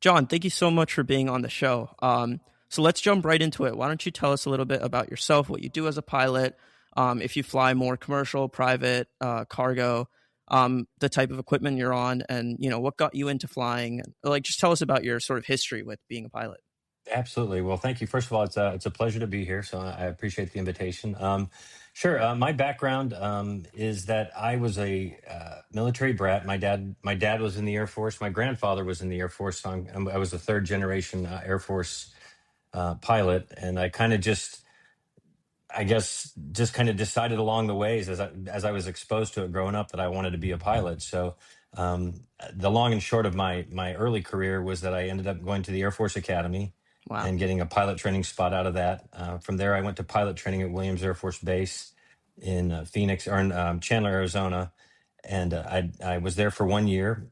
John, thank you so much for being on the show. So let's jump right into it. Why don't you tell us a little bit about yourself, what you do as a pilot, if you fly more commercial, private, cargo, the type of equipment you're on, and what got you into flying. Like, just tell us about your sort of history with being a pilot. Absolutely. Well, thank you. First of all, it's a pleasure to be here. So I appreciate the invitation. Sure. My background is that I was a military brat. My dad was in the Air Force. My grandfather was in the Air Force. So I was a third generation Air Force pilot, and I kind of just, I guess, just kind of decided along the ways as I was exposed to it growing up that I wanted to be a pilot. So the long and short of my early career was that I ended up going to the Air Force Academy Wow. and getting a pilot training spot out of that. From there, I went to pilot training at Williams Air Force Base in Phoenix or in Chandler, Arizona, and I was there for 1 year.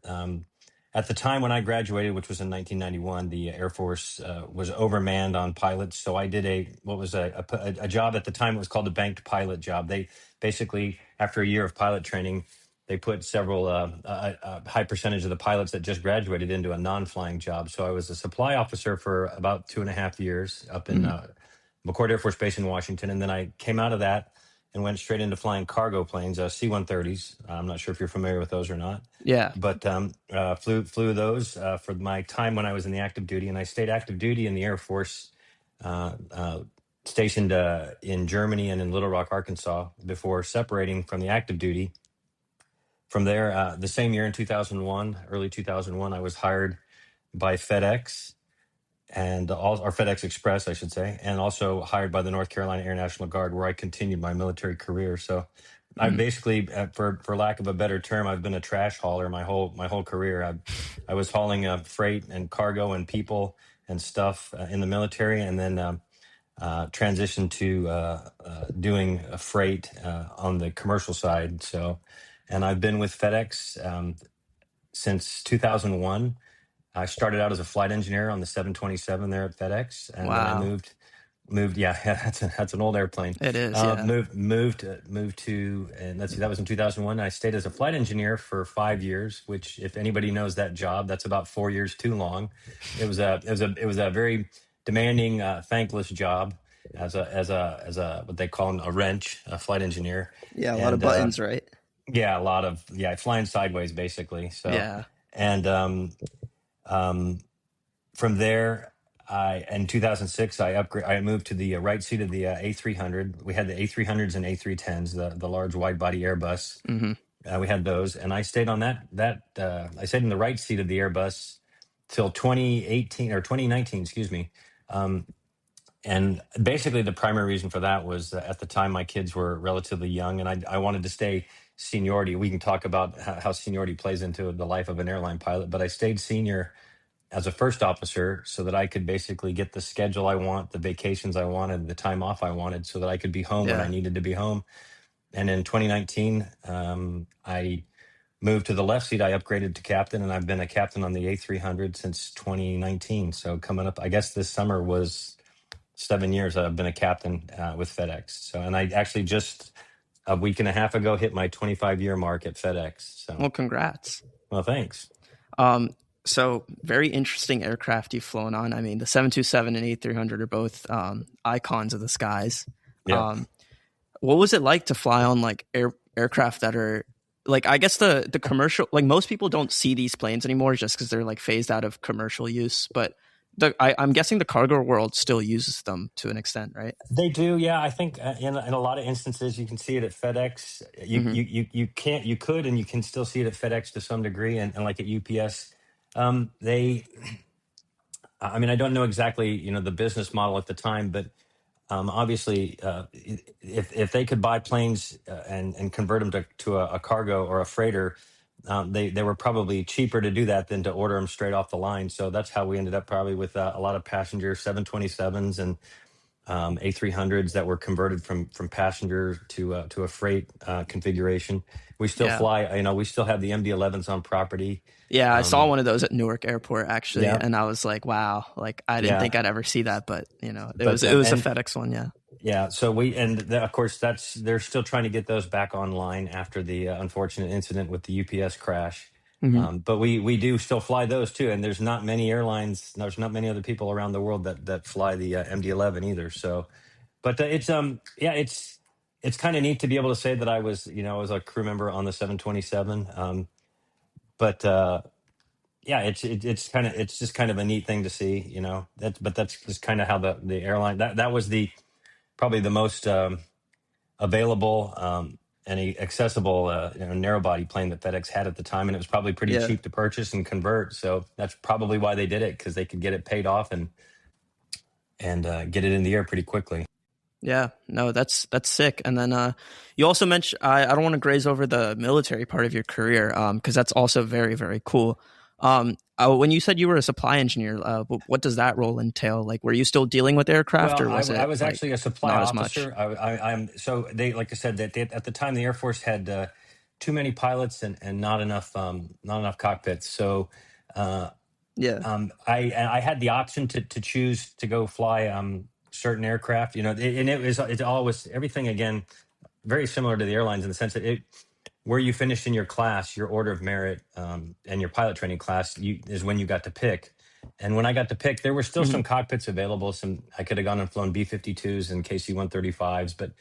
At the time when I graduated, which was in 1991, the Air Force was overmanned on pilots. So I did a job at the time. It was called a banked pilot job. They basically, after a year of pilot training, they put several a high percentage of the pilots that just graduated into a non-flying job. So I was a supply officer for about 2.5 years up in Mhm. McCord Air Force Base in Washington, and then I came out of that and went straight into flying cargo planes, C-130s. I'm not sure if you're familiar with those or not, Yeah. but flew those for my time when I was in the active duty, and I stayed active duty in the Air Force, uh, uh, stationed in Germany and in Little Rock, Arkansas, before separating from the active duty. From there, the same year in 2001, early 2001, I was hired by FedEx or FedEx Express, I should say, and also hired by the North Carolina Air National Guard, where I continued my military career. So, I Mhm. basically, for lack of a better term, I've been a trash hauler my whole career. I was hauling freight and cargo and people and stuff in the military, and then transitioned to doing freight on the commercial side. So, and I've been with FedEx since 2001. I started out as a flight engineer on the 727 there at FedEx, and then I Wow. moved. Yeah, that's an old airplane. It is. Yeah. Moved to, and let's see, that was in 2001. I stayed as a flight engineer for 5 years, which, if anybody knows that job, that's about 4 years too long. It was a very demanding, thankless job as a what they call a wrench, a flight engineer, Yeah. A lot of and buttons, right? yeah, a lot of flying sideways basically. So, Yeah. and um, from there, in 2006, I moved to the right seat of the A300. We had the A300s and A310s, the large wide body Airbus. Hmm. We had those, and I stayed on I stayed in the right seat of the Airbus till 2018 or 2019, excuse me. Um, and basically, the primary reason for that was that at the time my kids were relatively young, and I wanted to stay seniority. We can talk about how seniority plays into the life of an airline pilot, but I stayed senior as a first officer so that I could basically get the schedule I want, the vacations I wanted, the time off I wanted, so that I could be home when I Yeah. needed to be home. And in 2019, I moved to the left seat. I upgraded to captain, and I've been a captain on the A300 since 2019. So coming up, I guess this summer was 7 years that I've been a captain with FedEx. So, and I actually just a week and a half ago hit my 25-year mark at FedEx. So, Well, congrats. well, thanks. Um, so very interesting aircraft you've flown on. I mean, the 727 and A300 are both icons of the skies. Yep. Um, what was it like to fly on like aircraft that are like, I guess the commercial, like most people don't see these planes anymore just because they're like phased out of commercial use, but I'm guessing the cargo world still uses them to an extent, right? They do, yeah. I think in a lot of instances you can see it at FedEx. Hmm. You could and you can still see it at FedEx to some degree, and like at UPS. They, I mean, I don't know exactly the business model at the time, but obviously, if they could buy planes and convert them to a cargo or a freighter, they were probably cheaper to do that than to order them straight off the line. So that's how we ended up probably with a lot of passenger 727s and A300s that were converted from passenger to a freight configuration. We still Yeah. fly, we still have the MD-11s on property. Yeah. I saw Um, one of those at Newark Airport actually. yeah, And I was like, wow, like I didn't yeah, think I'd ever see that, but but it was a and FedEx one. Yeah. yeah, so of course they're still trying to get those back online after the unfortunate incident with the UPS crash. Hmm. But we do still fly those too, and there's not many airlines. There's not many other people around the world that fly the MD-11 either. So, but yeah, it's kind of neat to be able to say that I was I was a crew member on the 727. But yeah, it's just kind of a neat thing to see. That's just kind of how the airline that was the probably the most available and accessible narrow body plane that FedEx had at the time, and it was probably pretty Yeah. cheap to purchase and convert. So that's probably why they did it, because they could get it paid off and get it in the air pretty quickly. Yeah, no, that's sick. And then you also mentioned I don't want to graze over the military part of your career because that's also very very cool. When you said you were a supply engineer, what does that role entail? Like, were you still dealing with aircraft, Well, or was I it was like actually a supply not as much? officer. I'm so they like I said that at the time the Air Force had too many pilots and not enough cockpits. So uh, Yeah. I had the option to choose to go fly certain aircraft. And it always everything again very similar to the airlines in the sense that where you finished in your class, your order of merit, and your pilot training class is when you got to pick. And when I got to pick, there were still Hmm. some cockpits available. Some I could have gone and flown B-52s and KC-135s, but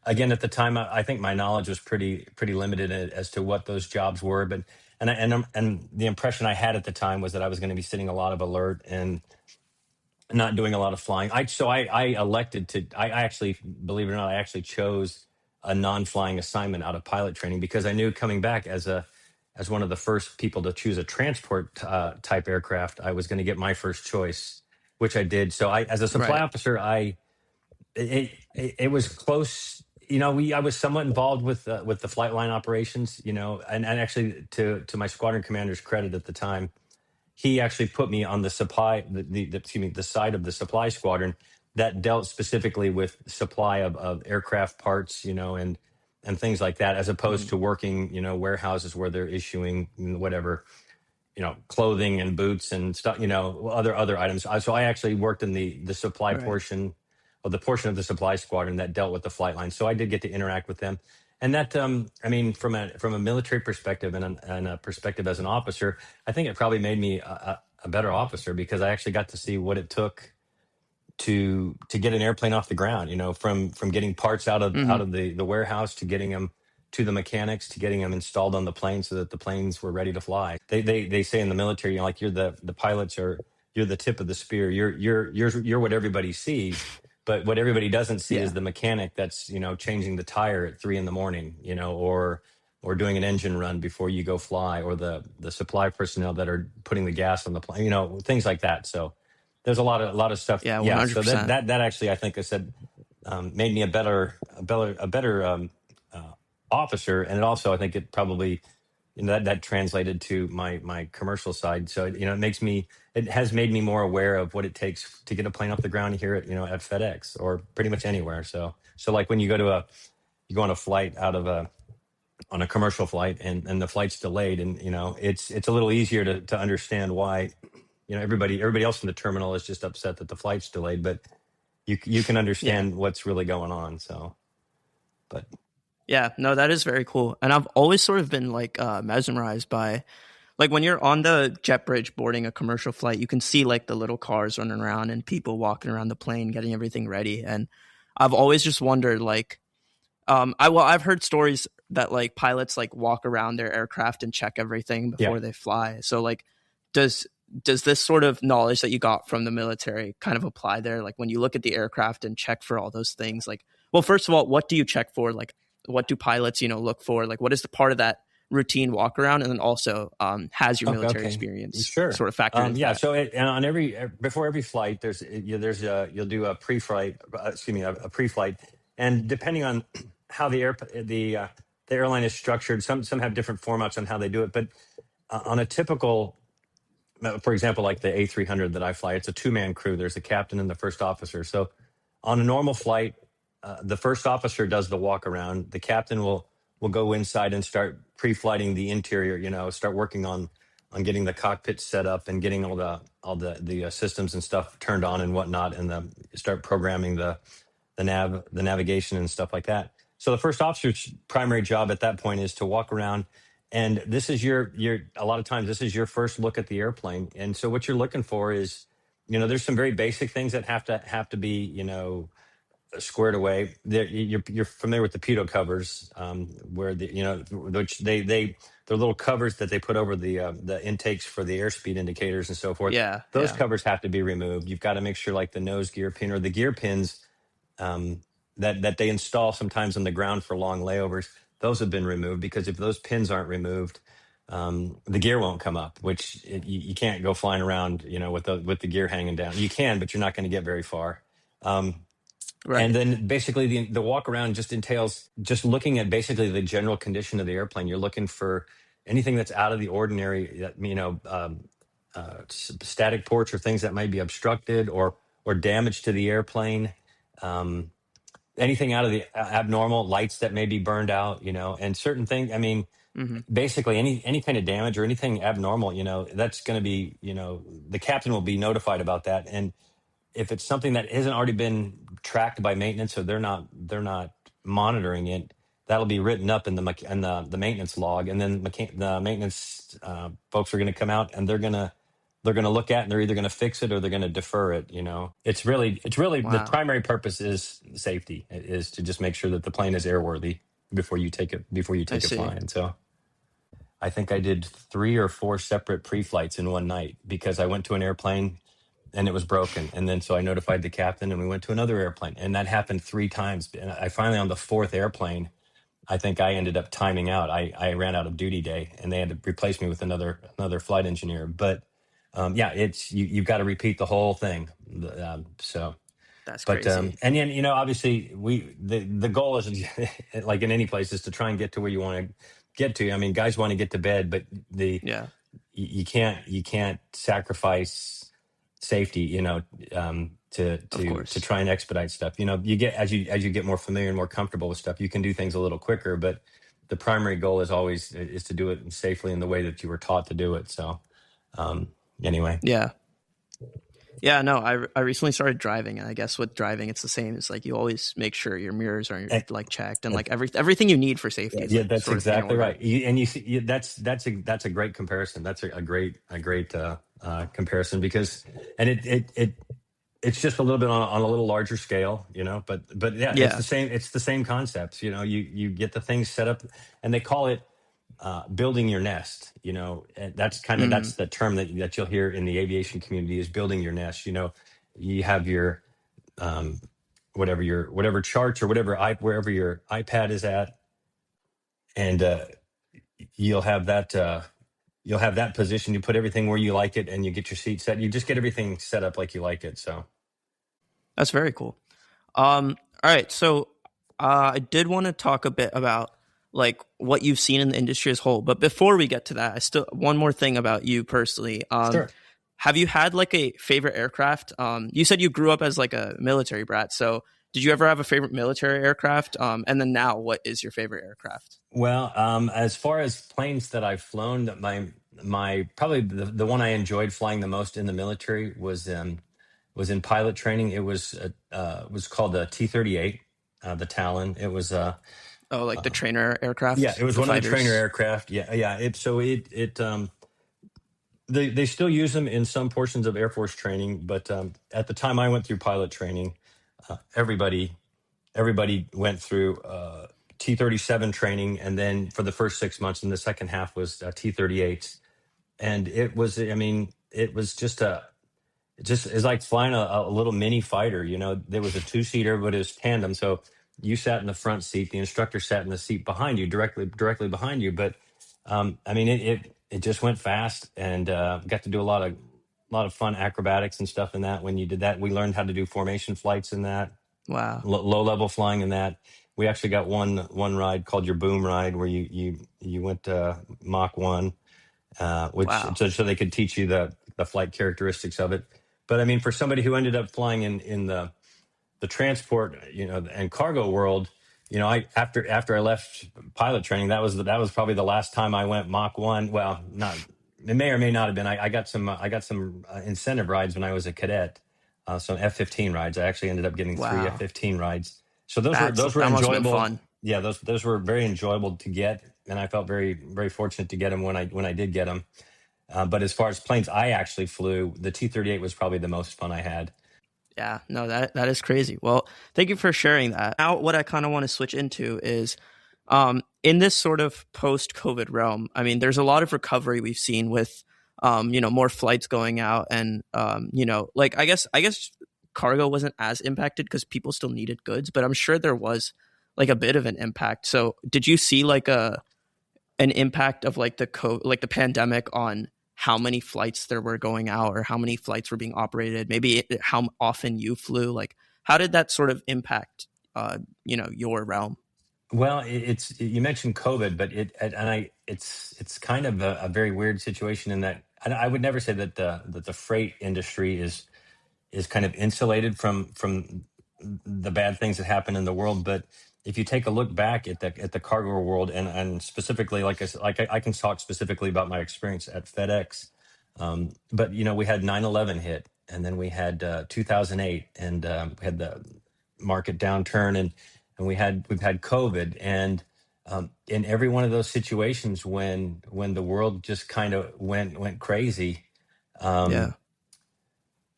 again, at the time, I think my knowledge was pretty limited as to what those jobs were. But and the impression I had at the time was that I was going to be sitting a lot of alert and not doing a lot of flying. I elected to. I actually, believe it or not, I actually chose a non-flying assignment out of pilot training because I knew coming back as one of the first people to choose a transport type aircraft, I was going to get my first choice, which I did. So as a supply Right. officer, it was close. I was somewhat involved with the flight line operations. And actually, to my squadron commander's credit at the time, he actually put me on the supply, excuse me, the side of the supply squadron that dealt specifically with supply of aircraft parts, and things like that, as opposed Hmm. to working, warehouses where they're issuing whatever, clothing and boots and stuff, other items. So I actually worked in the supply Right. portion, or the portion of the supply squadron that dealt with the flight line. So I did get to interact with them, and that, I mean, from a military perspective and a perspective as an officer, I think it probably made me a better officer because I actually got to see what it took to get an airplane off the ground, from getting parts out Hmm. of the warehouse to getting them to the mechanics to getting them installed on the plane so that the planes were ready to fly. They say in the military, like, you're the pilots, are you're the tip of the spear. You're what everybody sees, but what everybody doesn't see is Yeah. the mechanic that's changing the tire at 3 a.m, or doing an engine run before you go fly, or the supply personnel that are putting the gas on the plane, things like that. So there's a lot of stuff. Yeah. One Yeah. hundred So that percent. that that actually, I think I said, made me a better officer, and it also, I think, it probably, that translated to my commercial side. So it has made me more aware of what it takes to get a plane off the ground here at FedEx or pretty much anywhere. So like when you go on a flight on a commercial flight, and the flight's delayed, and it's a little easier to understand why everybody else in the terminal is just upset that the flight's delayed, but you can Yeah. understand what's really going on. So, but Yeah. No, that is very cool. And I've always sort of been like mesmerized by like when you're on the jet bridge boarding a commercial flight, you can see like the little cars running around and people walking around the plane getting everything ready. And I've always just wondered like I've heard stories that like pilots like walk around their aircraft and check everything yeah. before they fly. So like does does this sort of knowledge that you got from the military kind of apply there? Like when you look at the aircraft and check for all those things, like, well, first of all, what do you check for? Like, what do pilots, look for? Like, what is the part of that routine walk around? And then also, has your Okay. military Okay. experience Sure. sort of factored into Yeah. that? So and on before every flight, you'll do a pre-flight, excuse me, a pre-flight, and depending on how the airline is structured, some have different formats on how they do it, but on a typical, for example, like the A300 that I fly, it's a two-man crew. There's a captain and the first officer. So on a normal flight, the first officer does the walk around. The captain will go inside and start pre-flighting the interior. Start working on getting the cockpit set up and getting all the systems and stuff turned on and whatnot, and start programming the navigation and stuff like that. So the first officer's primary job at that point is to walk around and this is your a lot of times this is your first look at the airplane. And so what you're looking for is, there's some very basic things that have to be, squared away. You're familiar with the pitot covers, where which they're little covers that they put over the intakes for the airspeed indicators and so forth. Yeah, Those yeah, covers have to be removed. You've got to make sure, like the nose gear pin or the gear pins, um, that they install sometimes on the ground for long layovers. Those have been removed, because if those pins aren't removed, the gear won't come up. You can't go flying around, with the gear hanging down. You can, but you're not going to get very far. And right. then basically the walk around just entails just looking at basically the general condition of the airplane. You're looking for anything that's out of the ordinary, static ports or things that might be obstructed or damage to the airplane. Um, Anything out of the abnormal, lights that may be burned out, and certain things. I mean, Hmm. basically any kind of damage or anything abnormal, that's going to be, the captain will be notified about that. And if it's something that hasn't already been tracked by maintenance, or they're not monitoring it, that'll be written up in the maintenance log, and then the maintenance folks are going to come out, and they're going to look at, and they're either going to fix it or they're going to defer it. It's really the Wow, primary purpose is safety, is to just make sure that the plane is airworthy before you I take it see. flying. So I think I did 3 or 4 separate pre-flights in one night, because I went to an airplane and it was broken. And then so I notified the captain, and we went to another airplane. And that happened 3 times. And I finally, on the fourth airplane, I think I ended up timing out. I ran out of duty day, and they had to replace me with another flight engineer. But yeah, it's you've got to repeat the whole thing. So That's but crazy. and then, obviously, the goal is like in any place, is to try and get to where you want to get to. I mean, guys want to get to bed, but Yeah, you can't sacrifice safety, of to course. try and expedite stuff. You get, as you get more familiar and more comfortable with stuff, you can do things a little quicker, but the primary goal is to do it safely in the way that you were taught to do it. So um, anyway. Yeah. Yeah, no, I recently started driving, and I guess with driving, it's the same. It's like you always make sure your mirrors are Eh, like checked, and eh, like everything you need for Yeah, safety is yeah, like that's sort of in exactly order. right. And you see, that's a great comparison. That's a great comparison, because, and it's just a little bit on a little larger scale, but yeah, it's the Yeah. same. It's the same concepts. You get the things set up, and they call it building your nest. And Mm, that's the term that you'll hear in the aviation community, is building your nest. You have your um, whatever charts, or wherever your iPad is at, and you'll have that you'll have that position. You put everything where you like it, and you get your seat set. You just get everything set up like you like it. So that's very cool. All right, so I did want to talk a bit about like what you've seen in the industry as a whole, but before we get to that, I still one more thing about you personally. sure. Have you had like a favorite aircraft? You said you grew up as like a military brat, so did you ever have a favorite military aircraft? And then now, what is your favorite aircraft? Well, as far as planes that I've flown, that my probably the one I enjoyed flying the most in the military was in pilot training. It was called the T-38, the Talon. It was Oh, like the trainer yeah, aircraft, it was the one of the trainer fighters. aircraft. Yeah, yeah. They still use them in some portions of Air Force training, but at the time I went through pilot training, everybody went through T-37 training, and then for the first 6 months, and the second half was T-38s, and I mean, it's like flying a little mini fighter. There was a two-seater, but it was tandem, so you sat in the front seat, the instructor sat in the seat behind you, directly behind you. But I mean, it just went fast, and got to do a lot of fun acrobatics and stuff in that. When you did that, we learned how to do formation flights in that, Wow, low level flying in that. We actually got one ride called your boom ride, where you went Mach 1, which wow, so they could teach you the flight characteristics of it. But I mean, for somebody who ended up flying in the transport, and cargo world, I after I left pilot training, that was probably the last time I went Mach 1. Well, not it may or may not have been. I got some incentive rides when I was a cadet, some F-15 rides. I actually ended up getting 3 wow. F-15 rides. So those were That those were must have been enjoyable. fun. yeah, those were very enjoyable to get, and I felt very fortunate to get them when I did get them. But as far as planes I actually flew, the T-38 was probably the most fun I had. Yeah, no, that is crazy. Well, thank you for sharing that. Now, what I kind of want to switch into is, in this sort of post-COVID realm. I mean, there's a lot of recovery we've seen with, more flights going out, and like I guess cargo wasn't as impacted because people still needed goods, but I'm sure there was like a bit of an impact. So, did you see like an impact of like like the pandemic on how many flights there were going out or how many flights were being operated, maybe how often you flew, like how did that sort of impact your realm? Well, you mentioned COVID, but it's kind of a very weird situation in that I would never say that the freight industry is kind of insulated from the bad things that happen in the world. But if you take a look back at the cargo world, and specifically, I can talk specifically about my experience at FedEx. But we had 9/11 hit, and then we had 2008, and we had the market downturn, and we've had COVID, and in every one of those situations when the world just kind of went crazy. Yeah. Um,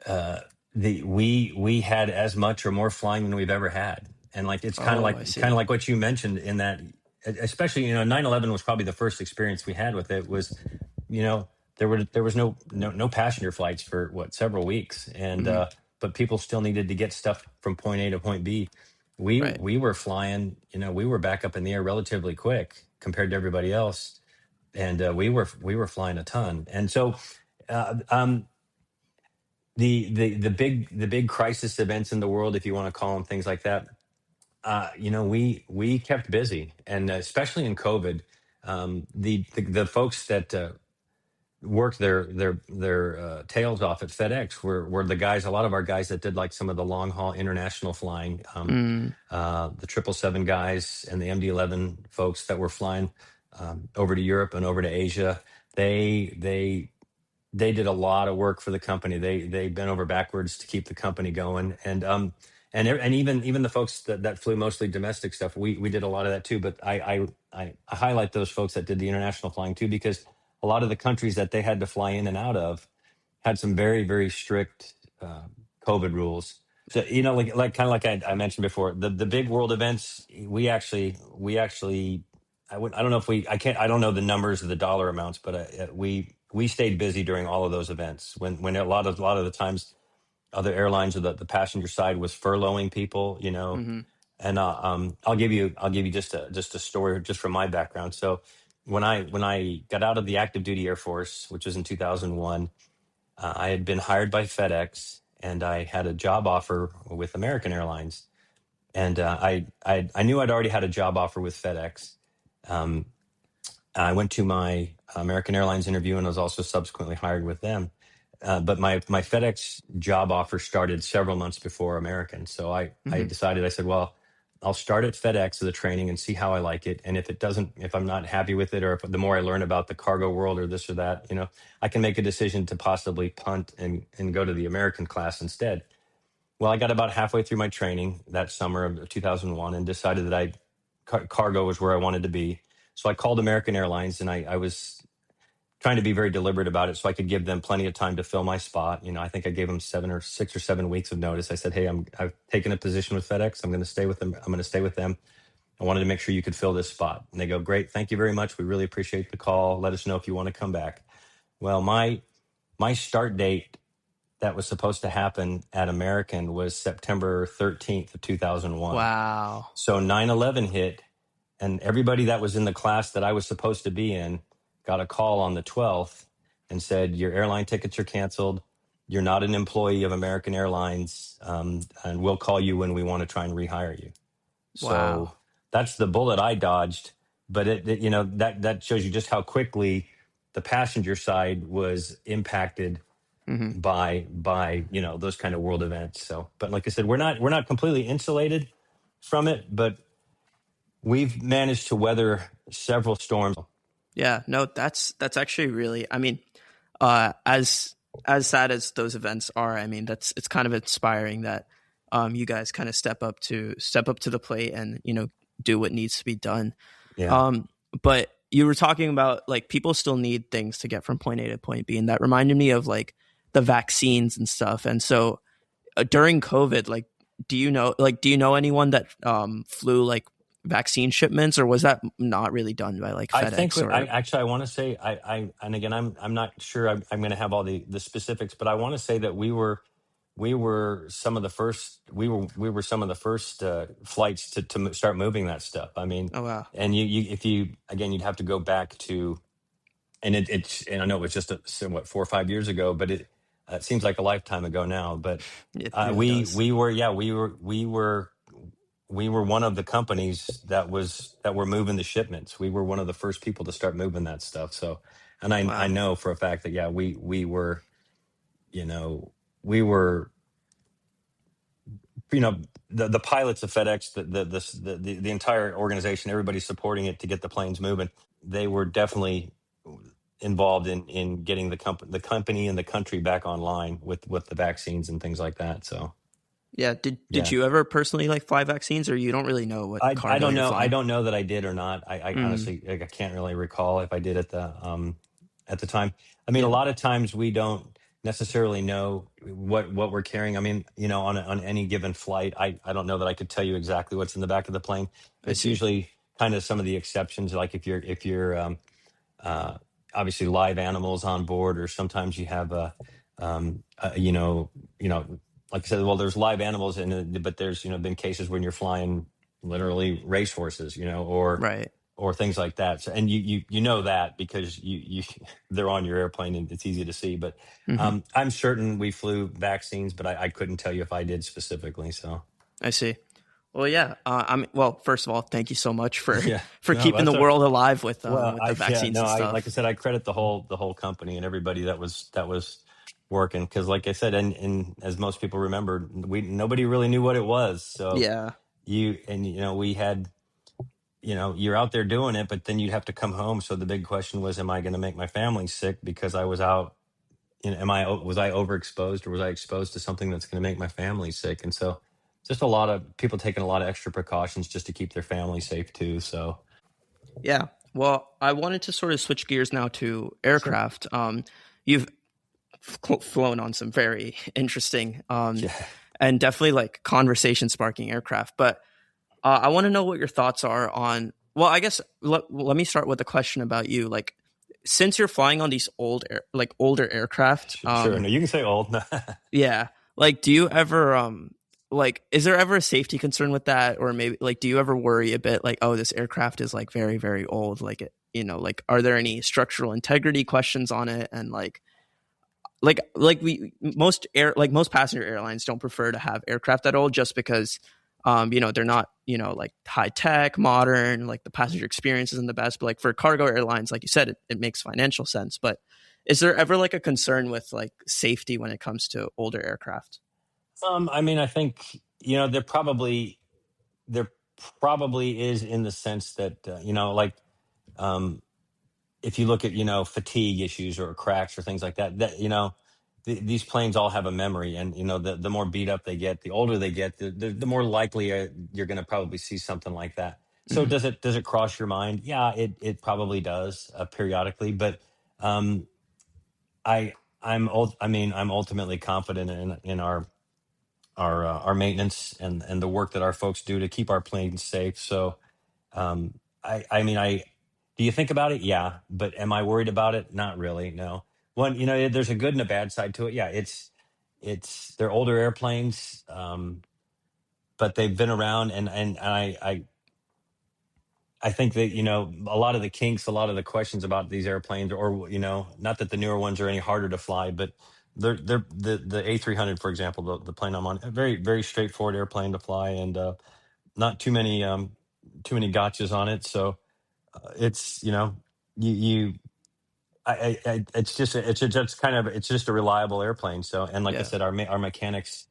uh, we had as much or more flying than we've ever had, and like it's Oh, I kind see. of like what you mentioned in that, especially 9/11 was probably the first experience we had with it. Was you know there was no passenger flights for what, several weeks, and Hmm. but people still needed to get stuff from point A to point B. we Right. we were flying, we were back up in the air relatively quick compared to everybody else, and we were flying a ton. And so uh, um the big crisis events in the world, if you want to call them things like that, we kept busy, and especially in COVID, the folks that worked their tails off at FedEx were the guys. A lot of our guys that did like some of the long haul international flying, Mm, the 777 guys and the MD-11 folks that were flying over to Europe and over to Asia. They did a lot of work for the company. They bent over backwards to keep the company going, and even the folks that flew mostly domestic stuff, we did a lot of that too. But I highlight those folks that did the international flying too, because a lot of the countries that they had to fly in and out of had some very strict COVID rules. So like kind of like I mentioned before, the big world events, we actually I don't know if I don't know the numbers of the dollar amounts, but we stayed busy during all of those events when a lot of the times other airlines or the passenger side was furloughing people, hmm. and I'll give you just a story just from my background. So when I got out of the active duty Air Force, which was in 2001, I had been hired by FedEx, and I had a job offer with American Airlines, and I knew I'd already had a job offer with FedEx. Um, I went to my American Airlines interview and was also subsequently hired with them. But my FedEx job offer started several months before American. So I Hmm. decided, I said, well, I'll start at FedEx as a training and see how I like it. And if I'm not happy with it, or if the more I learn about the cargo world or this or that, I can make a decision to possibly punt and go to the American class instead. Well, I got about halfway through my training that summer of 2001 and decided that cargo was where I wanted to be. So I called American Airlines, and I was trying to be very deliberate about it so I could give them plenty of time to fill my spot. I think I gave them 6 or 7 weeks of notice. I said, "Hey, I've taken a position with FedEx. I'm going to stay with them. I'm going to stay with them. I wanted to make sure you could fill this spot." And they go, "Great, thank you very much. We really appreciate the call. Let us know if you want to come back." Well, my start date that was supposed to happen at American was September 13th of 2001. Wow. So 9/11 hit, and everybody that was in the class that I was supposed to be in got a call on the 12th and said, "Your airline tickets are canceled. You're not an employee of American Airlines, and we'll call you when we want to try and rehire you." So Wow. that's the bullet I dodged. But that shows you just how quickly the passenger side was impacted Hmm. by those kind of world events. So, but like I said, we're not completely insulated from it, but we've managed to weather several storms. Yeah, no, that's actually really, I mean, as sad as those events are, I mean, it's kind of inspiring that you guys kind of step up to the plate and do what needs to be done. Yeah. Um, but you were talking about like people still need things to get from point A to point B, and that reminded me of like the vaccines and stuff. And so during COVID, like, do you know anyone that flew like vaccine shipments, or was that not really done by like I think FedEx I or? actually I want to say and again I'm not sure I'm going to have all the specifics, but I want to say that we were some of the first we were some of the first flights to start moving that stuff. I mean, Oh wow, and you if you again you'd have to go back to, and it's and I know it was just what 4 or 5 years ago, but it seems like a lifetime ago now. But it really does. we were yeah we were one of the companies that were moving the shipments. We were one of the first people to start moving that stuff. So, and I Wow. know for a fact that yeah we were, you know, we were, you know, the pilots of FedEx, the entire organization, everybody supporting it to get the planes moving. They were definitely involved in getting the company and the country back online with the vaccines and things like that. So Yeah. Did yeah. you ever personally like fly vaccines, or you don't really know what I cargo don't you're know. I flying? don't know that I did or not. I Mm, honestly, like, I can't really recall if I did at the time. I mean, a yeah, lot of times we don't necessarily know what we're carrying. I mean, you know, on any given flight, I don't know that I could tell you exactly what's in the back of the plane. I It's see. usually kind of some of the exceptions, like if you're uh, obviously live animals on board, or sometimes you have you know, like I said, well, there's live animals in it, but there's, you know, been cases when you're flying literally racehorses, you know, Right. or things like that. So, and you know that because you they're on your airplane and it's easy to see. But Hmm. I'm certain we flew vaccines, but I couldn't tell you if I did specifically. So I see. Well, yeah. Well. First of all, thank you so much for yeah, for no, keeping that's the a world alive well, with the I yeah, vaccines no, and I like I stuff. said, I credit the whole company and everybody that was working, because, like I said, and as most people remember, we nobody really knew what it was. So Yeah. you know we had, you know, you're out there doing it, but then you'd have to come home. So the big question was, am I going to make my family sick because I was out? You know, was I overexposed, or was I exposed to something that's going to make my family sick? And so, just a lot of people taking a lot of extra precautions just to keep their family safe too. So Yeah. Well, I wanted to sort of switch gears now to sure, aircraft. You've flown on some very interesting yeah, and definitely like conversation sparking aircraft. But I want to know what your thoughts are on. Well, I guess let me start with a question about you. Like, since you're flying on these older aircraft, sure. No, you can say old. yeah, like, do you ever like, is there ever a safety concern with that, or maybe like, do you ever worry a bit like, oh, this aircraft is like very very old, like it, like, are there any structural integrity questions on it, and we most passenger airlines don't prefer to have aircraft that old just because they're not like high tech modern, like the passenger experience isn't the best, but like for cargo airlines, like you said, it makes financial sense. But is there ever like a concern with like safety when it comes to older aircraft? I mean, I think, you know, there probably is, in the sense that you know, like, um, if you look at, you know, fatigue issues or cracks or things like that, that, you know, these planes all have a memory, and you know, the more beat up they get, the older they get, the more likely you're going to probably see something like that. So Hmm. does it cross your mind? Yeah, it probably does, periodically, but um, I mean, I'm ultimately confident in our maintenance and the work that our folks do to keep our planes safe. So I mean, I do you think about it? Yeah, but am I worried about it? Not really. No. One, you know, there's a good and a bad side to it. Yeah, it's they're older airplanes, but they've been around, and I think that, you know, a lot of the kinks, a lot of the questions about these airplanes, or, you know, not that the newer ones are any harder to fly, but they're the A300, for example, the plane I'm on, a very very straightforward airplane to fly, and not too many gotchas on it. So it's, you know, you it's kind of, it's just a reliable airplane. So, and like I Yeah. said, our mechanics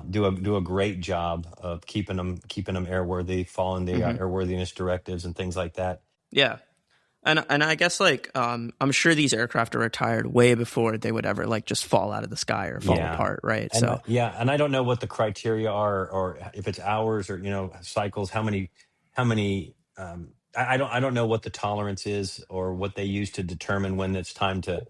do a great job of keeping them airworthy, following the Hmm. airworthiness directives and things like that. Yeah. And I guess like I'm sure these aircraft are retired way before they would ever like just fall out of the sky or fall Yeah. apart, right? And So yeah, and I don't know what the criteria are, or if it's hours or, you know, cycles, how many how many. I don't know what the tolerance is or what they use to determine when it's time to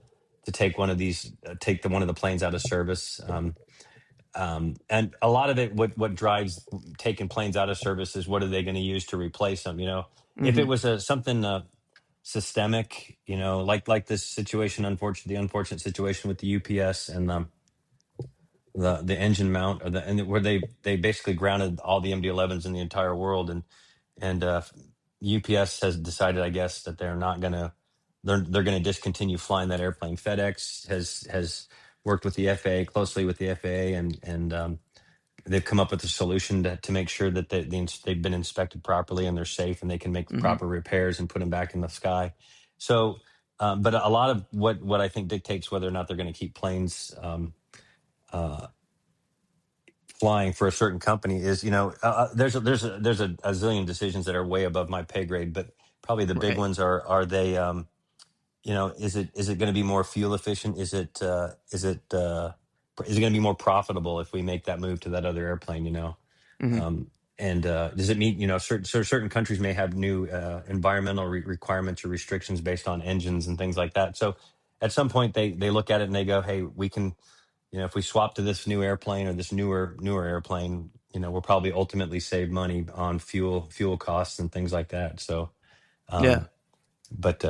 take one of these take one of the planes out of service. And a lot of it, what drives taking planes out of service is what are they going to use to replace them? If it Hmm. was something systemic, like this situation, the unfortunate situation with the UPS and the engine mount, and where they basically grounded all the MD-11s in the entire world, and UPS has decided, I guess, that they're going to discontinue flying that airplane. FedEx has worked with the FAA closely with the FAA, and they've come up with a solution to make sure that they've been inspected properly and they're safe and they can make Hmm. proper repairs and put them back in the sky. So, but a lot of what I think dictates whether or not they're going to keep planes uh, flying for a certain company is, there's a zillion decisions that are way above my pay grade, but probably the big Right. ones are they, is it going to be more fuel efficient? Is it going to be more profitable if we make that move to that other airplane? Hmm. And does it meet, certain countries may have new environmental requirements or restrictions based on engines and things like that. So at some point they look at it and they go, hey, we can, if we swap to this new airplane or this newer airplane, we'll probably ultimately save money on fuel costs and things like that. So, Yeah. um, but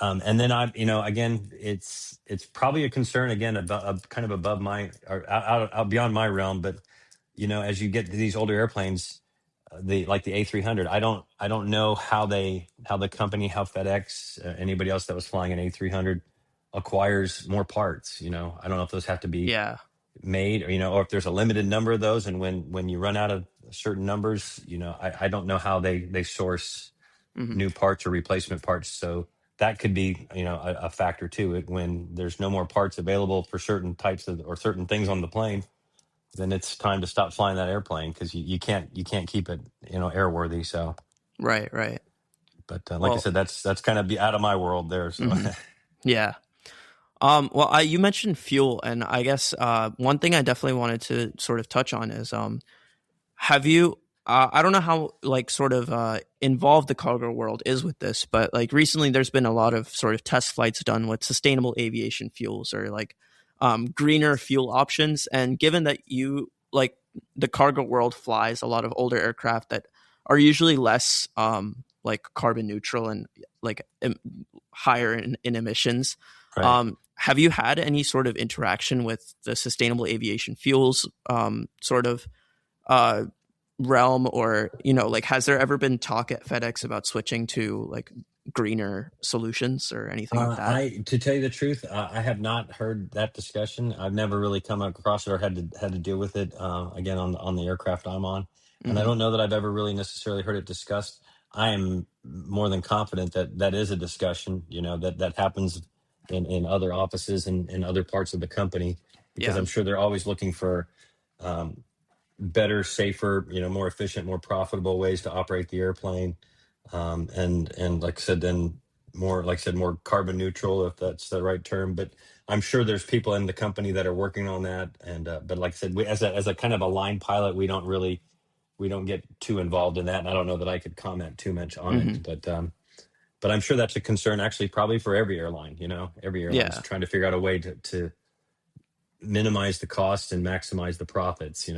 and then again, it's probably a concern again about kind of above my or out beyond my realm. But as you get to these older airplanes, the like the A300, I don't know how the company, how FedEx, anybody else that was flying an A300 acquires more parts. I don't know if those have to be Yeah. made, or if there's a limited number of those, and when you run out of certain numbers, I don't know how they source Hmm. new parts or replacement parts. So that could be, a factor too. When there's no more parts available for certain types of or certain things on the plane, then it's time to stop flying that airplane because you can't keep it, airworthy. So, Right. Right. but like I Well. said, that's kind of be out of my world there. So, Hmm. Yeah. Well, you mentioned fuel, and I guess one thing I definitely wanted to sort of touch on is have you? I don't know how like sort of involved the cargo world is with this, but like recently there's been a lot of sort of test flights done with sustainable aviation fuels or like greener fuel options. And given that you like the cargo world flies a lot of older aircraft that are usually less like carbon neutral and like higher in emissions, right. have you had any sort of interaction with the sustainable aviation fuels sort of uh, realm, or like has there ever been talk at FedEx about switching to like greener solutions or anything like that? To tell you the truth, I have not heard that discussion. I've never really come across it or had to deal with it. Again, on the aircraft I'm on, and I Hmm. don't know that I've ever really necessarily heard it discussed. I am more than confident that that is a discussion. That happens in other offices and in other parts of the company, because Yeah. I'm sure they're always looking for um, better, safer, more efficient, more profitable ways to operate the airplane. And like I said, then more, like I said, more carbon neutral, if that's the right term. But I'm sure there's people in the company that are working on that. And but like I said, we, as a kind of a line pilot, we don't get too involved in that. And I don't know that I could comment too much on it. Hmm. But I'm sure that's a concern actually probably for every airline. Every airline's Yeah. trying to figure out a way to minimize the cost and maximize the profits.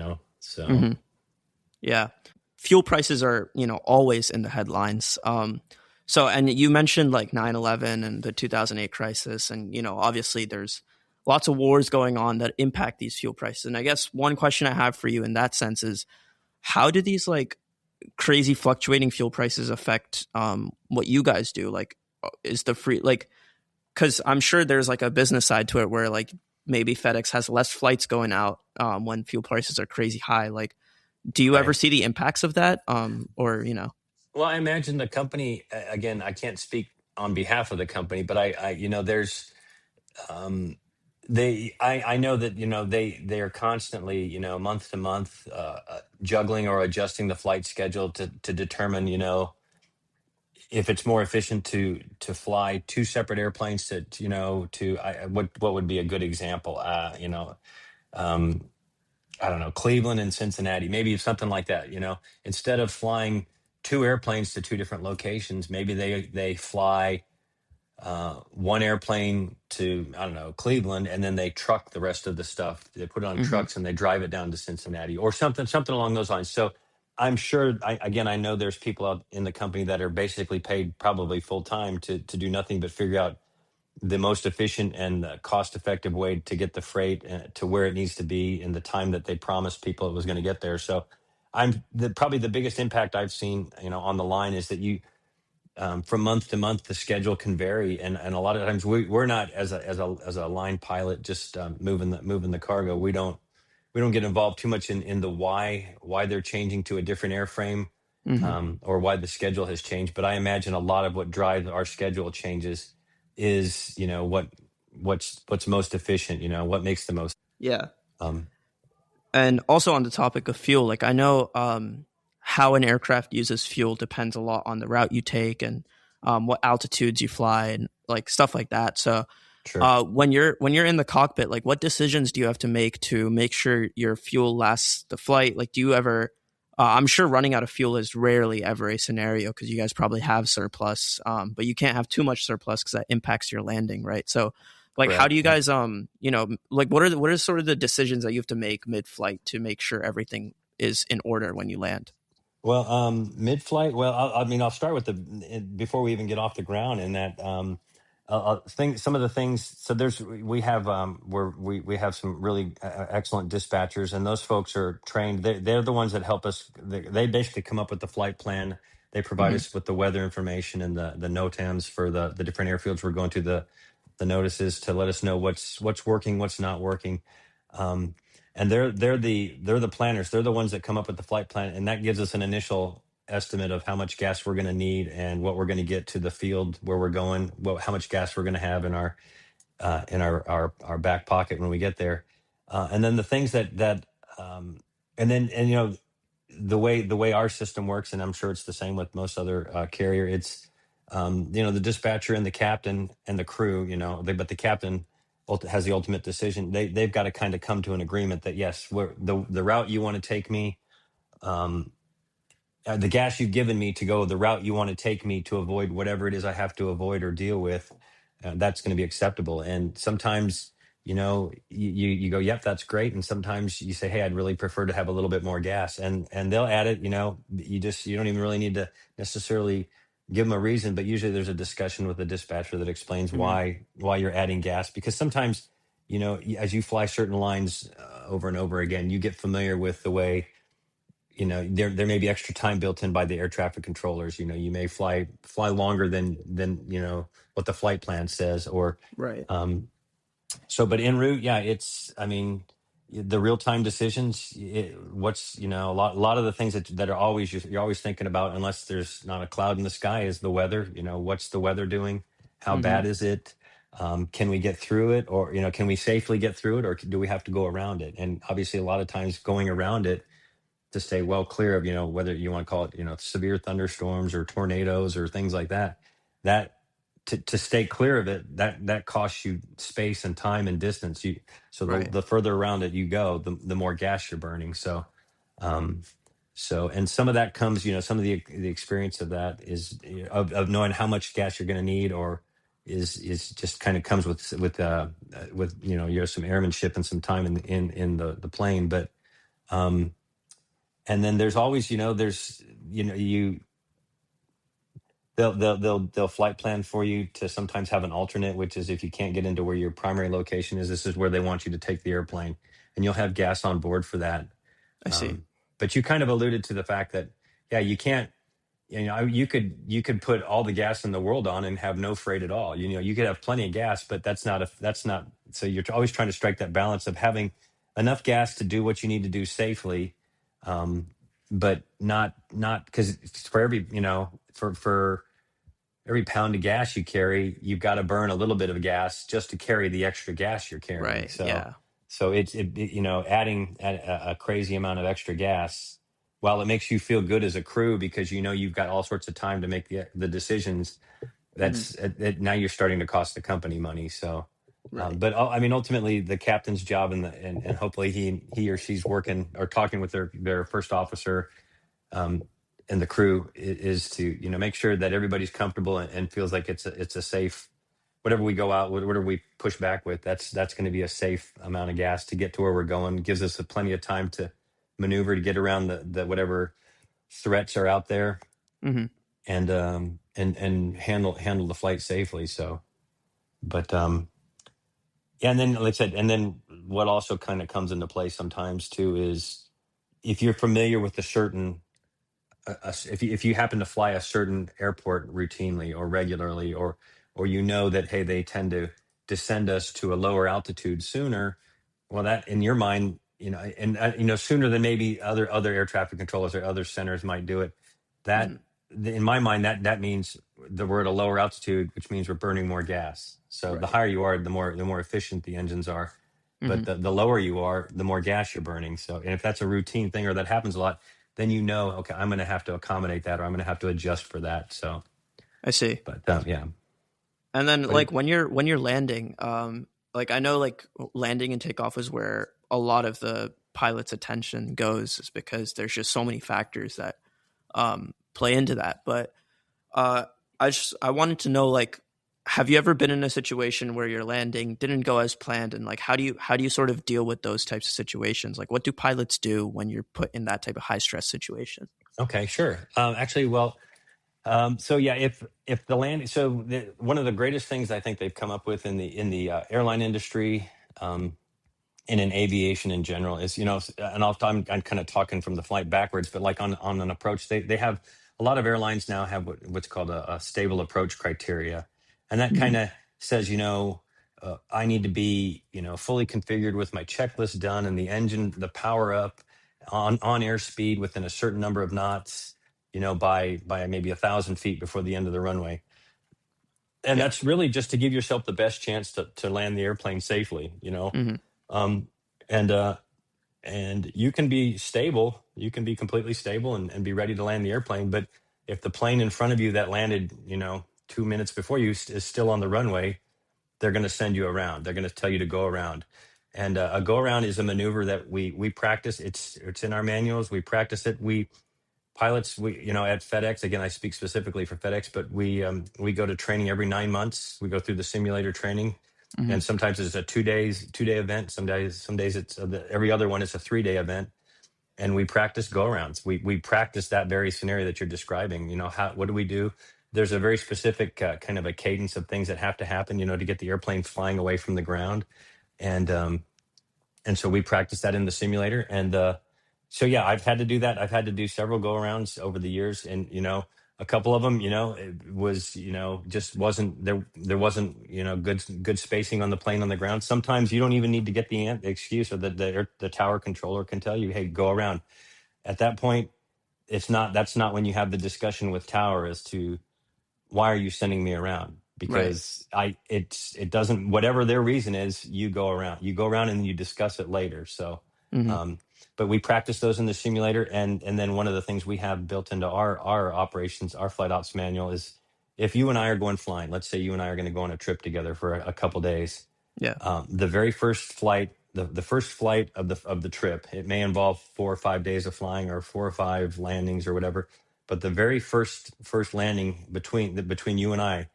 So. Hmm. Yeah. Fuel prices are, always in the headlines. So, and you mentioned like 9/11 and the 2008 crisis. And, obviously there's lots of wars going on that impact these fuel prices. And I guess one question I have for you in that sense is how do these like crazy fluctuating fuel prices affect what you guys do? Like, is the free, like, because I'm sure there's like a business side to it where like maybe FedEx has less flights going out when fuel prices are crazy high. Like, do you ever Right. see the impacts of that? Or Well, I imagine the company, again, I can't speak on behalf of the company, but there's, um, I know that, they are constantly, month to month, juggling or adjusting the flight schedule to determine, if it's more efficient to fly two separate airplanes what would be a good example, I don't know, Cleveland and Cincinnati, maybe something like that, instead of flying two airplanes to two different locations. Maybe they fly one airplane to, I don't know, Cleveland, and then they truck the rest of the stuff. They put it on Hmm. trucks and they drive it down to Cincinnati or something along those lines. So I'm sure, again, I know there's people out in the company that are basically paid probably full time to do nothing but figure out the most efficient and cost effective way to get the freight to where it needs to be in the time that they promised people it was going to get there. So probably the biggest impact I've seen, on the line is that from month to month, the schedule can vary, and a lot of times we're not as a line pilot just moving the cargo. We don't get involved too much in the why they're changing to a different airframe, Hmm. or why the schedule has changed. But I imagine a lot of what drives our schedule changes is what's most efficient. What makes the most. Yeah. Um, And also on the topic of fuel, like I know how an aircraft uses fuel depends a lot on the route you take and what altitudes you fly and like stuff like that. So sure. when you're in the cockpit, like what decisions do you have to make sure your fuel lasts the flight? Like, do you ever? I'm sure running out of fuel is rarely ever a scenario because you guys probably have surplus, but you can't have too much surplus because that impacts your landing, right? So, like, how do Correct. you Yeah. guys, like, what are sort of the decisions that you have to make mid-flight to make sure everything is in order when you land? Well, mid-flight. Well, I'll start with before we even get off the ground. In that, some of the things. So we have we have some really excellent dispatchers, and those folks are trained. They're the ones that help us. They basically come up with the flight plan. They provide Hmm. us with the weather information and the NOTAMs for the different airfields we're going to, the notices to let us know what's working, what's not working. Um, and they're the planners. They're the ones that come up with the flight plan, and that gives us an initial estimate of how much gas we're going to need and what we're going to get to the field where we're going, how much gas we're going to have in our back pocket when we get there. And then the things um, and the way our system works, and I'm sure it's the same with most other carrier. It's the dispatcher and the captain and the crew. But the captain has the ultimate decision. They've got to kind of come to an agreement that yes, the route you want to take me. Um, the gas you've given me to go the route you want to take me to avoid whatever it is I have to avoid or deal with, that's going to be acceptable. And sometimes, you go, yep, that's great. And sometimes you say, hey, I'd really prefer to have a little bit more gas, and they'll add it. You don't even really need to necessarily give them a reason, but usually there's a discussion with the dispatcher that explains Hmm. why you're adding gas, because sometimes, as you fly certain lines over and over again, you get familiar with the way, there may be extra time built in by the air traffic controllers. You may fly longer than what the flight plan says, or Right. um but en route, yeah, I mean, the real time decisions, what's a lot of the things that are always, you're always thinking about, unless there's not a cloud in the sky, is the weather. What's the weather doing? How Hmm. bad is it? Can we get through it, or can we safely get through it, or do we have to go around it? And obviously a lot of times going around it to stay well clear of, whether you want to call it, severe thunderstorms or tornadoes or things like that, that to stay clear of it, that costs you space and time and distance. So the, Right. the further around it you go, the more gas you're burning. Um, and some of that comes, some of the experience of that is, of knowing how much gas you're going to need, or is just kind of comes with you have some airmanship and some time in the plane. But and then there's always, there's, you they'll flight plan for you to sometimes have an alternate, which is, if you can't get into where your primary location is, this is where they want you to take the airplane, and you'll have gas on board for that. I see. But you kind of alluded to the fact that, yeah, you can't, you could put all the gas in the world on and have no freight at all. You could have plenty of gas, but that's not. So you're always trying to strike that balance of having enough gas to do what you need to do safely, um, but not because for every, for every pound of gas you carry, you've got to burn a little bit of gas just to carry the extra gas you're carrying. Right. So, Yeah. adding a crazy amount of extra gas, while it makes you feel good as a crew because you've got all sorts of time to make the decisions, Hmm. now you're starting to cost the company money. So, Right. but I mean, ultimately, the captain's job, and hopefully he or she's working or talking with their first officer, um, and the crew is to, make sure that everybody's comfortable and feels like it's a safe, whatever we go out, whatever we push back with, that's going to be a safe amount of gas to get to where we're going. Gives us plenty of time to maneuver to get around the whatever threats are out there, Hmm. and handle the flight safely. So, but yeah, and then like I said, and then what also kind of comes into play sometimes too is if you're familiar with a certain if you happen to fly a certain airport routinely or regularly, or that, hey, they tend to descend us to a lower altitude sooner, well, that in your mind, and sooner than maybe other air traffic controllers or other centers might do it. That Hmm. in my mind, that means that we're at a lower altitude, which means we're burning more gas. So the Right. higher you are, the more efficient the engines are. Hmm. But the lower you are, the more gas you're burning. So, and if that's a routine thing or that happens a lot, then okay, I'm going to have to accommodate that, or I'm going to have to adjust for that. So, I see. but yeah, And then but like when you're landing, like I know like landing and takeoff is where a lot of the pilot's attention goes, is because there's just so many factors that play into that. But uh, I wanted to know, like, have you ever been in a situation where your landing didn't go as planned, and like how do you sort of deal with those types of situations? Like, what do pilots do when you're put in that type of high stress situation? okay, sure. Actually, well, so yeah, if the landing, so one of the greatest things I think they've come up with in the airline industry, um, and in aviation in general is, and I'm kind of talking from the flight backwards, but like on an approach, they have a lot of airlines now have what's called a stable approach criteria, and that Hmm. kind of says, I need to be, fully configured with my checklist done and the engine, the power up on airspeed within a certain number of knots, by maybe 1,000 feet before the end of the runway. And Yeah. that's really just to give yourself the best chance to land the airplane safely, Hmm. um, and you can be stable, you can be completely stable and be ready to land the airplane. But if the plane in front of you that landed, 2 minutes before you is still on the runway, they're going to send you around. They're going to tell you to go around. And a go around is a maneuver that we practice. It's in our manuals. We practice it. We pilots, at FedEx, again, I speak specifically for FedEx, but we go to training every 9 months. We go through the simulator training, Hmm. and sometimes it's a 2 day event. Some days it's every other one is a 3 day event, and we practice go arounds. We practice that very scenario that you're describing. What do we do? There's a very specific kind of a cadence of things that have to happen, to get the airplane flying away from the ground, and so we practice that in the simulator. And so yeah, I've had to do that. I've had to do several go arounds over the years, and a couple of them, it was, just wasn't there. There wasn't, good spacing on the plane on the ground. Sometimes you don't even need to get the excuse, or the tower controller can tell you, hey, go around. At that point, that's not when you have the discussion with tower as to why are you sending me around? Right. Because it doesn't, whatever their reason is, you go around and you discuss it later. So, Hmm. um, but we practice those in the simulator. And then one of the things we have built into our operations, our flight ops manual is, if you and I are going flying, let's say you and I are going to go on a trip together for a couple days, Yeah. the very first flight, the first flight of the trip, it may involve 4 or 5 days of flying or 4 or 5 landings or whatever. But the very first landing between you and I,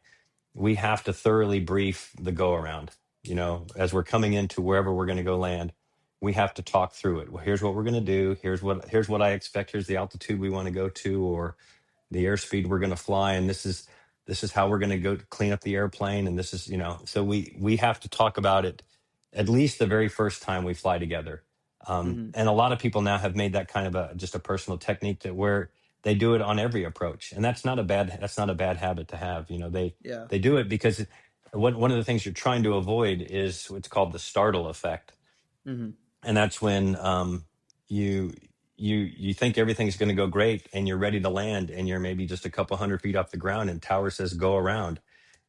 we have to thoroughly brief the go around. As we're coming into wherever we're going to go land, we have to talk through it. Well, here's what we're going to do. Here's what I expect. Here's the altitude we want to go to, or the airspeed we're going to fly, and this is how we're going to go clean up the airplane, and this is, so we have to talk about it at least the very first time we fly together. Hmm. And a lot of people now have made that kind of just a personal technique, that where they do it on every approach, and that's not a bad habit to have. Yeah. They do it because one of the things you're trying to avoid is what's called the startle effect, Hmm. and that's when you you think everything's going to go great, and you're ready to land, and you're maybe just a couple 100 feet off the ground, and tower says go around.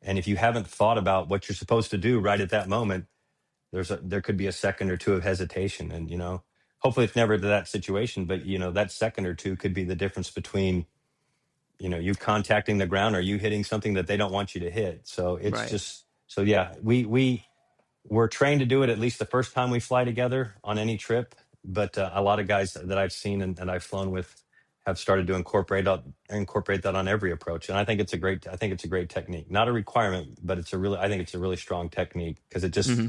And if you haven't thought about what you're supposed to do right at that moment, there could be a second or two of hesitation. And hopefully it's never to that situation, but that second or two could be the difference between you contacting the ground or you hitting something that they don't want you to hit. So it's Right. just, so yeah, we're trained to do it at least the first time we fly together on any trip. But a lot of guys that I've seen and I've flown with, have started to incorporate that on every approach. And I think it's a great technique. Not a requirement, but I think it's a really strong technique because it just Hmm.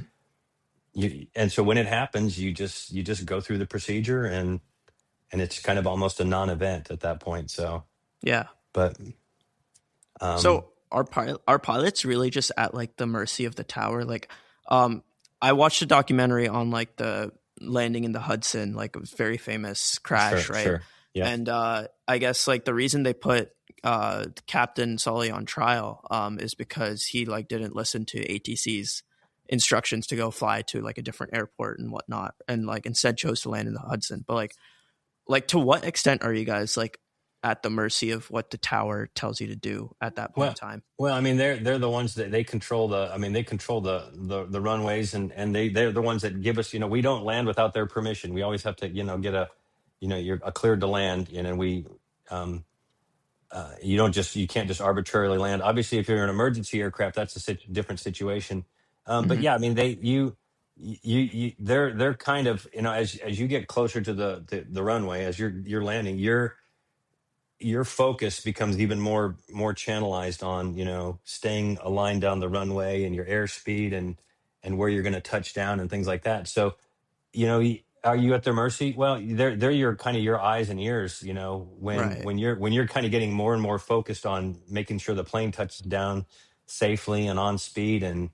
and so when it happens, you just go through the procedure, and it's kind of almost a non-event at that point. So, Yeah. but um, So our pilots really just at like the mercy of the tower. Like, um, I watched a documentary on like the landing in the Hudson, like a very famous crash, right? sure, yep. And I guess like the reason they put Captain Sully on trial is because he like didn't listen to ATC's instructions to go fly to like a different airport and whatnot, and like instead chose to land in the Hudson. But like to what extent are you guys like at the mercy of what the tower tells you to do at that point in Well, time? I mean, they're the ones that they control I mean, they control the runways, and they're the ones that give us. We don't land without their permission. We always have to, get you're cleared to land, and we. Um, you can't just arbitrarily land. Obviously, if you're an emergency aircraft, that's a different situation. But Hmm. yeah, I mean, they're kind of, as you get closer to the runway, as you're landing, your focus becomes even more channelized on, staying aligned down the runway and your airspeed, and where you're going to touch down and things like that. So, are you at their mercy? Well, they're your kind of your eyes and ears, when Right. you're kind of getting more and more focused on making sure the plane touches down safely and on speed, and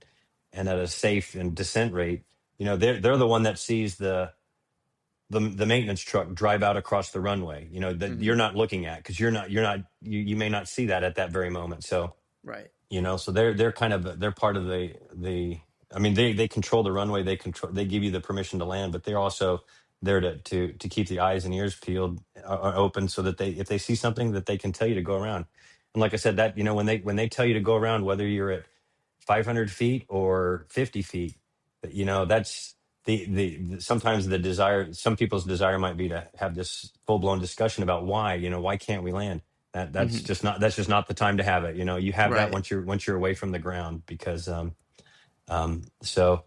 at a safe and descent rate. They're the one that sees the maintenance truck drive out across the runway, that Hmm. you're not looking at, because you may not see that at that very moment. So, Right. so they're part of the I mean, they control the runway, they give you the permission to land, but they're also there to keep the eyes and ears peeled, open, so that if they see something, that they can tell you to go around. And like I said, that, when they tell you to go around, whether you're at 500 feet or 50 feet, that's sometimes the desire, some people's desire might be to have this full-blown discussion about why can't we land. That's Hmm. just not the time to have it. You have that Right. once you're away from the ground, because so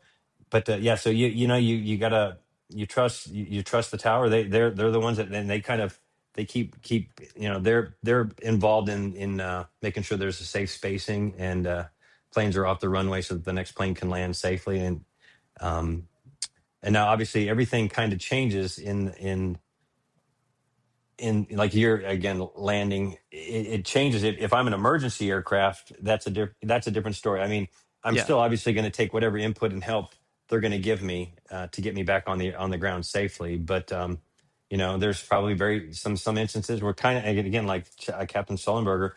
but yeah, so you gotta, you trust the tower. They're the ones that, then they kind of, they keep, they're involved in making sure there's a safe spacing, and planes are off the runway so that the next plane can land safely. Um and now obviously everything kind of changes in like you're again landing. It changes. If I'm an emergency aircraft, that's a different story. I mean, I'm Yeah. still obviously going to take whatever input and help they're going to give me, to get me back on the ground safely. But there's probably some instances where, kind of again, like Captain Sullenberger,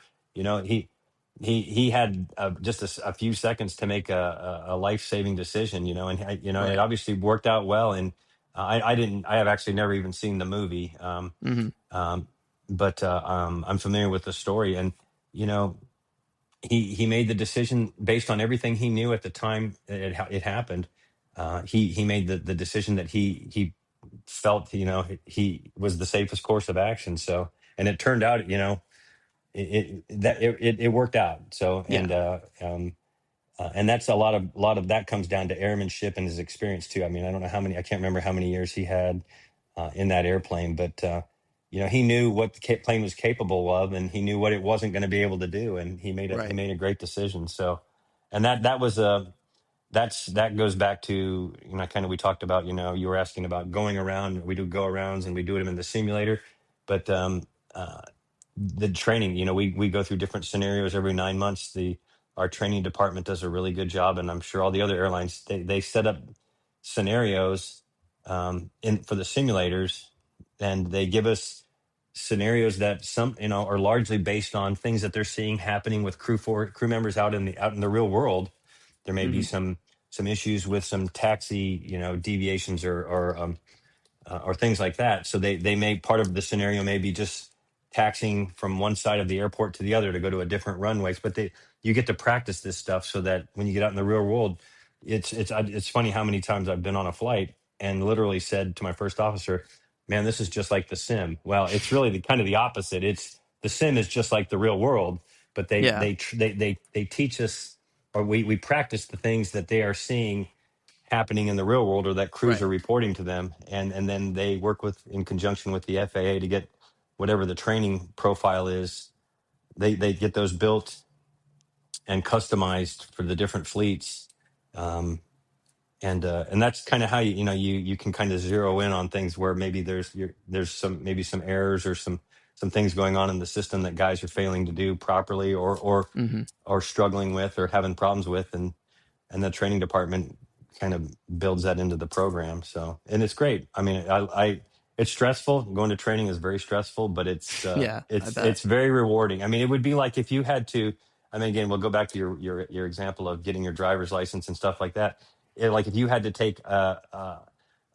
he had just a few seconds to make a life-saving decision, and it Right. obviously worked out well. And I have actually never even seen the movie. Hmm. Um, but I'm familiar with the story, and you know, he made the decision based on everything he knew at the time it happened. He made the decision that he felt, he was the safest course of action. So, and it turned out, it worked out. So, Yeah. and that's a lot of that comes down to airmanship and his experience too. I mean, I can't remember how many years he had in that airplane, but he knew what the plane was capable of, and he knew what it wasn't going to be able to do, and he Right. made a great decision. So, and that was that goes back to, kind of, we talked about, you were asking about going around. We do go arounds, and we do them in the simulator, but uh, the training, we go through different scenarios every 9 months. Our training department does a really good job, and I'm sure all the other airlines, they set up scenarios in for the simulators, and they give us scenarios that some, are largely based on things that they're seeing happening with crew members out in the real world. There may be Hmm. some issues with some taxi, deviations, or things like that. So they may, part of the scenario may be just taxiing from one side of the airport to the other to go to a different runways. But you get to practice this stuff so that when you get out in the real world, it's funny how many times I've been on a flight and literally said to my first officer, "Man, this is just like the sim." Well, it's really kind of the opposite. It's the sim is just like the real world, but Yeah. they teach us, or we practice the things that they are seeing happening in the real world, or that crews are Right. reporting to them, and then they work in conjunction with the FAA to get whatever the training profile is, they get those built and customized for the different fleets. Um, and that's kind of how you can kind of zero in on things where maybe there's some errors or some things going on in the system that guys are failing to do properly, Hmm. or struggling with, or having problems with, and the training department kind of builds that into the program. So, and it's great. I mean, I it's stressful. Going to training is very stressful, but Yeah, I bet. it's very rewarding. I mean, it would be like if you had to. I mean, again, we'll go back to your example of getting your driver's license and stuff like that. Like if you had to take a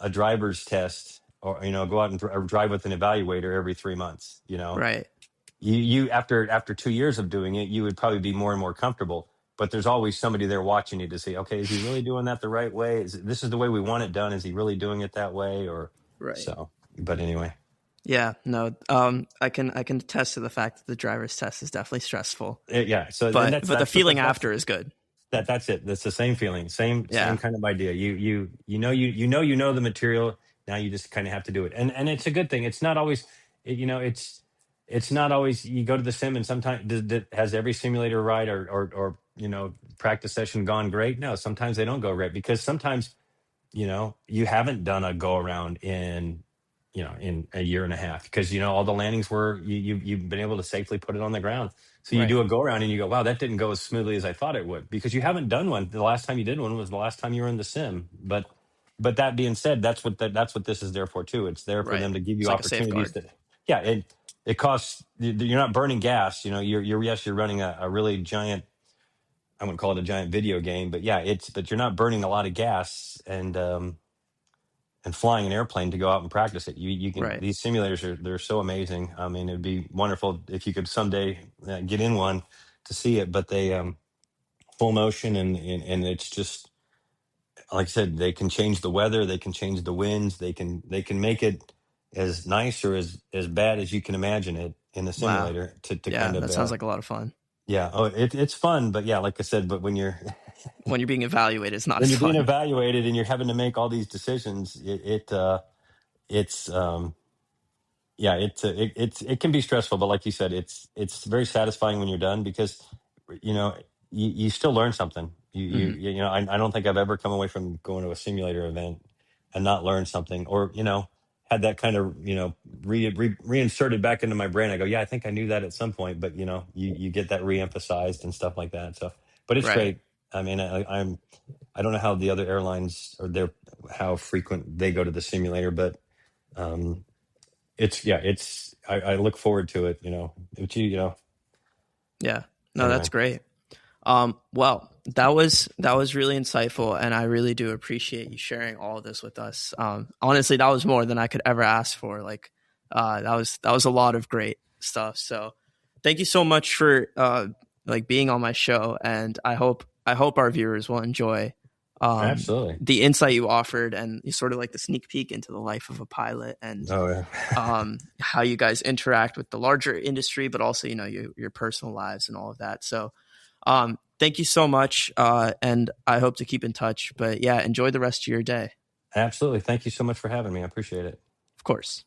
driver's test, or go out and drive with an evaluator every 3 months. Right. You after 2 years of doing it, you would probably be more and more comfortable. But there's always somebody there watching you to see, okay, is he really doing that the right way? This is the way we want it done? Is he really doing it that way? Or Right. so. But anyway, Yeah, no. I can attest to the fact that the driver's test is definitely stressful, yeah. So and but that's the that's what feeling that's after is good. that's it. That's the same feeling, same Yeah. kind of idea. You know the material. Now you just kind of have to do it, and it's a good thing. It's not always, it's not always. You go to the sim, and sometimes has every simulator ride or practice session gone great? No, sometimes they don't go great, because sometimes you haven't done a go around in a year and a half, because all the landings were you've been able to safely put it on the ground. So you Right. do a go around and you go, wow, that didn't go as smoothly as I thought it would, because you haven't done one. The last time you did one was the last time you were in the sim. But that being said, that's what this is there for too. It's there for Right. them to give It's you like a opportunities safeguard. that, yeah, it costs. You're not burning gas. You're yes, you're running a really giant. I wouldn't call it a giant video game, but yeah, but you're not burning a lot of gas, and flying an airplane to go out and practice it. You can, Right. these simulators they're so amazing. I mean, it'd be wonderful if you could someday get in one to see it. But they full motion, and it's just like I said, they can change the weather, they can change the winds, they can make it as nice or as bad as you can imagine it in the Wow. simulator to Yeah, kind of that sounds like a lot of fun. yeah. Oh, it's fun, but yeah, like I said, but when you're When you're being evaluated, it's not when as you're being fun. evaluated and you're having to make all these decisions, it's yeah, it can be stressful, but like you said, it's very satisfying when you're done, because you know you still learn something. Hmm. I don't think I've ever come away from going to a simulator event and not learned something, or had that kind of reinserted back into my brain. I go, yeah, I think I knew that at some point, but you get that reemphasized and stuff like that. So, but it's Right. great. I mean, I don't know how the other airlines or how frequent they go to the simulator, but um, I look forward to it. Yeah. No, that's Anyway. great. Well, that was really insightful, and I really do appreciate you sharing all of this with us. Honestly, that was more than I could ever ask for. Like, that was a lot of great stuff. So, thank you so much for like being on my show, and I hope our viewers will enjoy Absolutely. the insight you offered, and you sort of like the sneak peek into the life of a pilot, and Oh yeah. how you guys interact with the larger industry, but also your personal lives and all of that. So thank you so much, and I hope to keep in touch. But yeah, enjoy the rest of your day. Absolutely. Thank you so much for having me. I appreciate it. Of course.